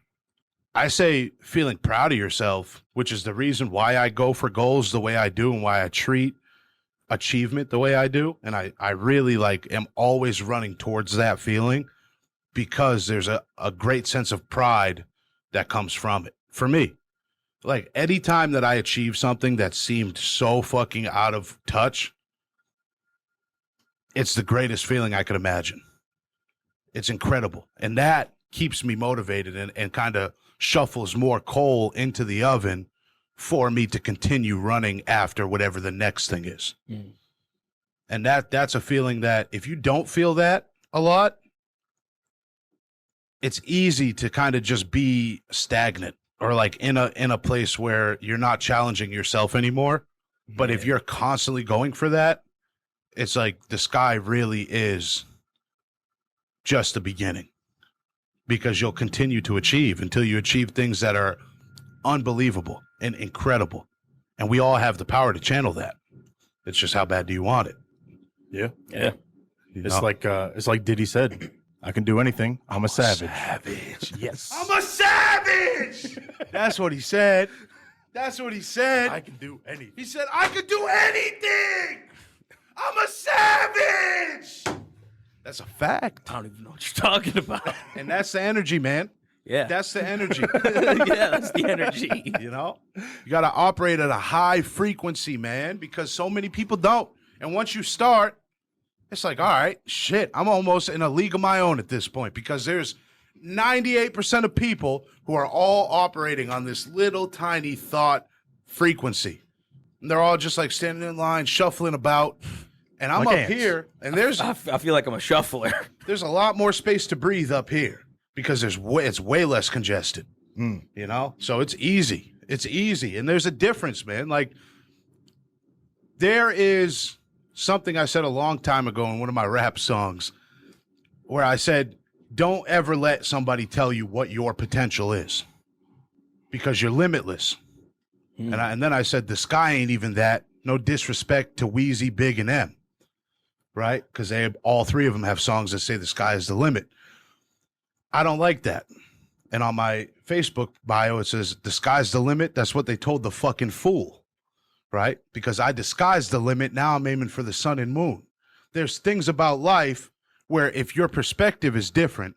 I say feeling proud of yourself, which is the reason why I go for goals the way I do and why I treat achievement the way I do. And I really like am always running towards that feeling, because there's a great sense of pride that comes from it for me. Like anytime that I achieve something that seemed so fucking out of touch, it's the greatest feeling I could imagine. It's incredible. And that keeps me motivated and kind of shuffles more coal into the oven for me to continue running after whatever the next thing is. And that's a feeling that if you don't feel that a lot, it's easy to kind of just be stagnant or like in a place where you're not challenging yourself anymore. But if you're constantly going for that, it's like the sky really is just the beginning, because you'll continue to achieve until you achieve things that are unbelievable and incredible. And we all have the power to channel that. It's just how bad do you want it? Yeah. Yeah. It's like Diddy said, I can do anything. I'm a savage. Savage. Yes. I'm a savage. That's what he said. That's what he said. I can do anything. He said, I could do anything. I'm a savage. That's a fact. I don't even know what you're talking about. And that's the energy, man. Yeah. That's the energy. Yeah, that's the energy. You know, you got to operate at a high frequency, man, because so many people don't. And once you start, it's like, all right, shit, I'm almost in a league of my own at this point, because there's 98% of people who are all operating on this little tiny thought frequency. And they're all just like standing in line, shuffling about. And I'm Like up ants. here, and there's I feel like I'm a shuffler. there's a lot more space to breathe up here, because it's way less congested. You know, so it's easy. It's easy, and there's a difference, man. Like, there is something I said a long time ago in one of my rap songs, where I said, "Don't ever let somebody tell you what your potential is, because you're limitless." And then I said, "The sky ain't even that." No disrespect to Wheezy, Big, and M, right? Because all three of them have songs that say the sky is the limit. I don't like that. And on my Facebook bio, it says, the sky's the limit. That's what they told the fucking fool, right? Because I disguised the limit. Now I'm aiming for the sun and moon. There's things about life where if your perspective is different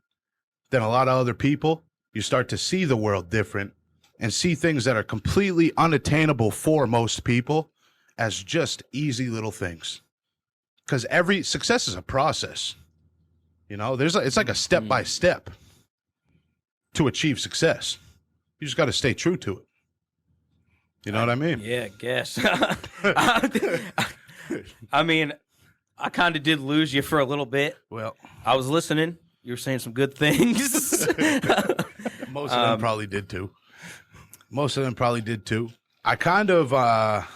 than a lot of other people, you start to see the world different and see things that are completely unattainable for most people as just easy little things. Because every success is a process. You know, it's like a step by step to achieve success. You just got to stay true to it. You know what I mean? Yeah, I guess. I mean, I kind of did lose you for a little bit. Well, I was listening. You were saying some good things. most of them probably did too. Most of them probably did too. I kind of, I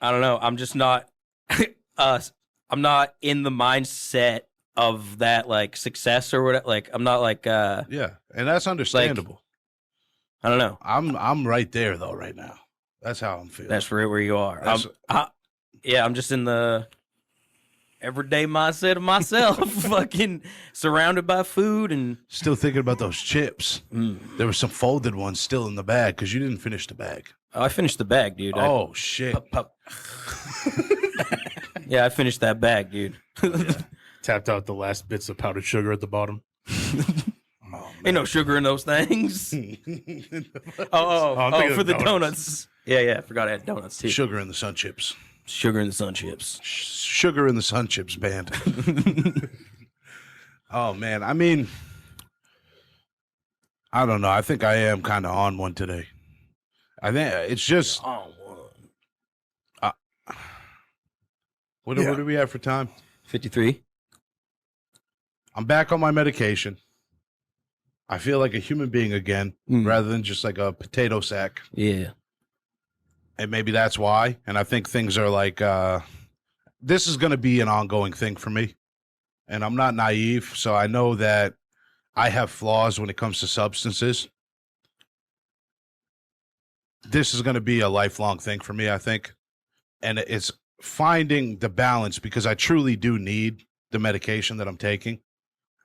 don't know. I'm just not. I'm not in the mindset of that, like, success or whatever. Like, I'm not like. yeah, and that's understandable. I don't know. I'm right there though right now. That's how I'm feeling. That's where you are. That's- I'm just in the everyday mindset of myself, fucking surrounded by food and. Still thinking about those chips. There were some folded ones still in the bag because you didn't finish the bag. Oh, I finished the bag, dude. Oh shit! Yeah, I finished that bag, dude. Tapped out the last bits of powdered sugar at the bottom. Ain't no sugar in those things. I'm thinking For of the donuts. donuts. Yeah, I forgot I had donuts too. Sugar in the sun chips. Sugar in the sun chips. Sugar in the sun chips band. Oh man, I mean, I don't know. I think I am kind of on one today. I think it's just what do we have for time? 53. I'm back on my medication. I feel like a human being again, rather than just like a potato sack. Yeah. And maybe that's why. And I think things are like, this is going to be an ongoing thing for me. And I'm not naive. So I know that I have flaws when it comes to substances. This is going to be a lifelong thing for me, I think. And it's finding the balance, because I truly do need the medication that I'm taking.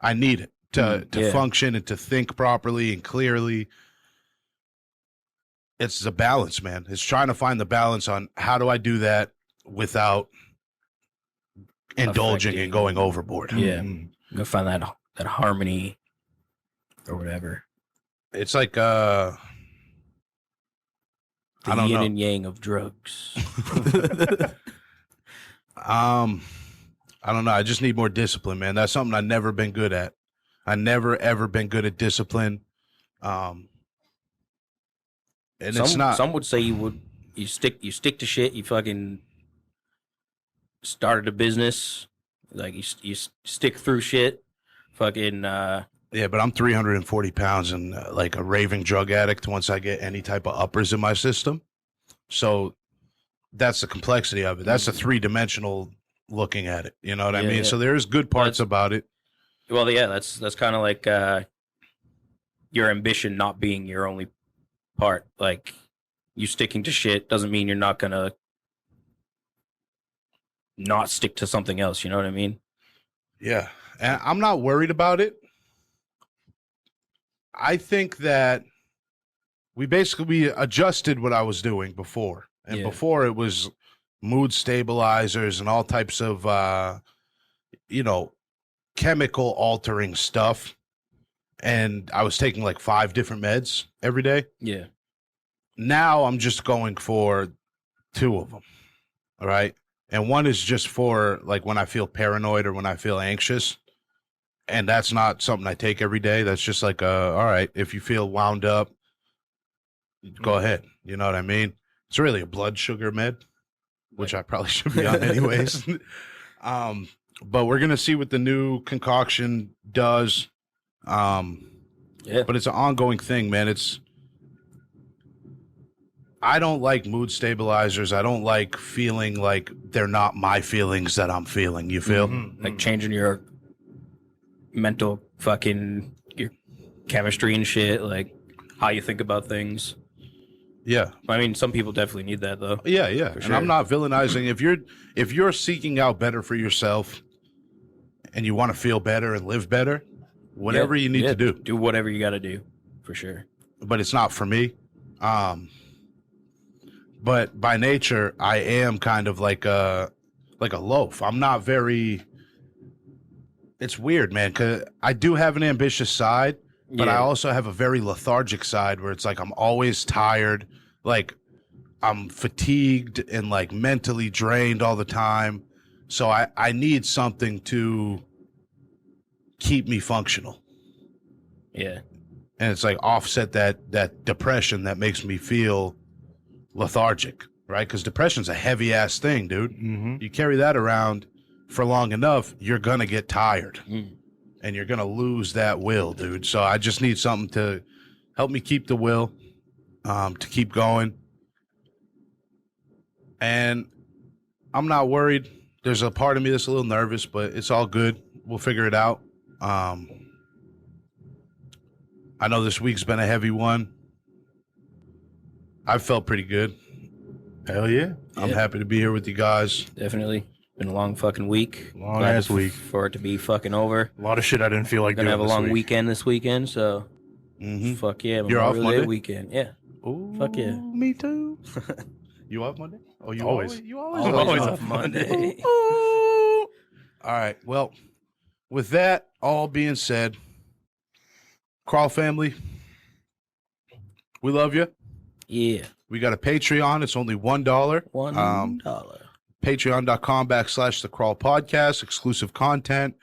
I need it to function and to think properly and clearly. It's a balance, man. It's trying to find the balance on how do I do that without indulging and going overboard. Yeah. Go find that harmony or whatever. It's like The I don't yin know. and yang of drugs. I don't know. I just need more discipline, man. That's something I've never been good at. I never ever been good at discipline. And it's not. Some would say you stick to shit. You fucking started a business, like you stick through shit. Fucking Yeah, but I'm 340 pounds and like a raving drug addict once I get any type of uppers in my system. So that's the complexity of it. That's the 3-dimensional looking at it. You know what I mean? Yeah. So there's good parts about it. Well, yeah, that's kind of like your ambition not being your only part. Like, you sticking to shit doesn't mean you're not gonna not stick to something else. You know what I mean? Yeah. And I'm not worried about it. I think that we adjusted what I was doing before. And before it was mood stabilizers and all types of, chemical altering stuff. And I was taking like 5 different meds every day. Yeah. Now I'm just going for 2 of them. All right. And one is just for like when I feel paranoid or when I feel anxious. And that's not something I take every day. That's just like, all right, if you feel wound up, go ahead. You know what I mean? It's really a blood sugar med, which I probably should be on anyways. But we're going to see what the new concoction does. But it's an ongoing thing, man. I don't like mood stabilizers. I don't like feeling like they're not my feelings that I'm feeling. You feel? Like changing your mental fucking your chemistry and shit, like how you think about things. Yeah. I mean, some people definitely need that though. Yeah. And sure. I'm not villainizing. If you're seeking out better for yourself and you want to feel better and live better, whatever you need to do. Do whatever you got to do, for sure. But it's not for me. But by nature, I am kind of like a loaf. I'm not very. It's weird, man, because I do have an ambitious side, but I also have a very lethargic side where it's like I'm always tired, like I'm fatigued and like mentally drained all the time. So I need something to keep me functional. Yeah. And it's like offset that depression that makes me feel lethargic, right? Because depression's a heavy ass thing, dude. Mm-hmm. You carry that around for long enough, you're gonna get tired, and you're gonna lose that will, dude. So I just need something to help me keep the will, to keep going. And I'm not worried. There's a part of me that's a little nervous, but it's all good. We'll figure it out. I know this week's been a heavy one. I've felt pretty good. Hell yeah. I'm happy to be here with you guys. Definitely. Been a long fucking week. Long ass week. For it to be fucking over. A lot of shit I didn't feel like Gonna doing have a long week. weekend this weekend, so fuck yeah. You're off Monday? Weekend. Yeah. Ooh, fuck yeah. Me too. You off Monday? Oh, you Always. You always off Monday. All right. Well, with that all being said, Crawl family, we love you. Yeah. We got a Patreon. It's only $1. $1. Patreon.com/The Crawl Podcast. Exclusive content.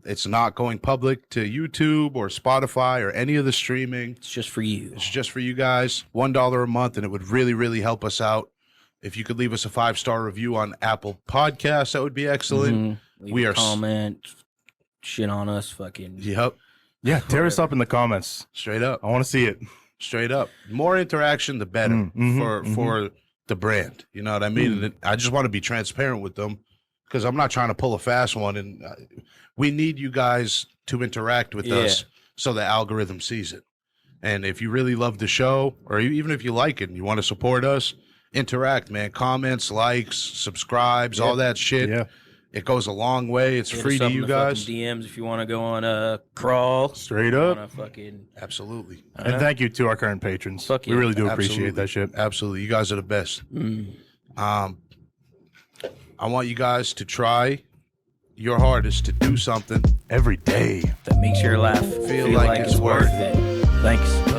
It's not going public to YouTube or Spotify or any of the streaming. It's just for you. It's just for you guys. $1 a month, and it would really, really help us out. If you could leave us a 5-star review on Apple Podcasts, that would be excellent. We are comment, shit on us, fucking. Yep. Yeah, tear us up in the comments. Straight up. I want to see it. Straight up. More interaction, the better for the brand. You know what I mean? And I just want to be transparent with them because I'm not trying to pull a fast one. And we need you guys to interact with us so the algorithm sees it. And if you really love the show, or even if you like it and you want to support us, interact, man. Comments, likes, subscribes, all that shit. Yeah. It goes a long way. It's free to you guys. DMs if you want to go on a crawl. Straight up. Fucking... Absolutely. And thank you to our current patrons. Fuck We yeah. really do appreciate that shit. Absolutely. You guys are the best. I want you guys to try your hardest to do something Every day. that makes your laugh feel like it's worth it. Thanks.